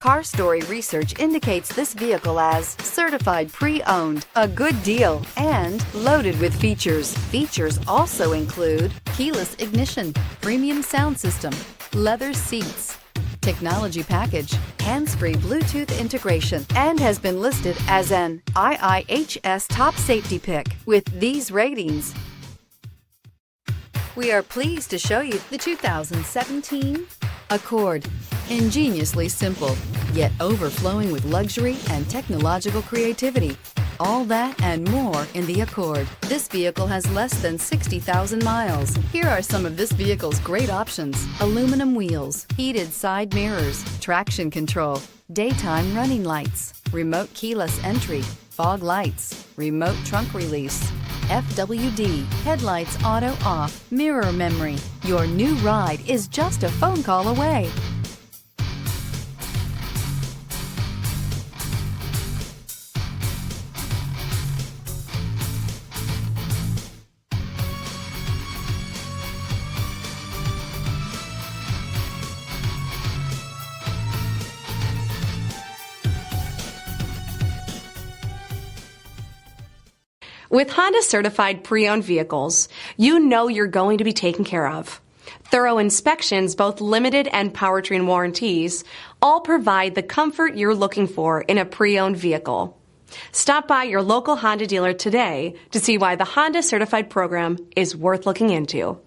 Car Story research indicates this vehicle as certified pre-owned, a good deal, and loaded with features. Features also include keyless ignition, premium sound system, leather seats, technology package, hands-free Bluetooth integration, and has been listed as an IIHS top safety pick with these ratings. We are pleased to show you the 2017 Accord. Ingeniously simple, yet overflowing with luxury and technological creativity. All that and more in the Accord. This vehicle has less than 60,000 miles. Here are some of this vehicle's great options: aluminum wheels, heated side mirrors, traction control, daytime running lights, remote keyless entry, fog lights, remote trunk release, FWD, headlights auto off, mirror memory. Your new ride is just a phone call away. With Honda certified pre-owned vehicles, you know you're going to be taken care of. Thorough inspections, both limited and powertrain warranties, all provide the comfort you're looking for in a pre-owned vehicle. Stop by your local Honda dealer today to see why the Honda certified program is worth looking into.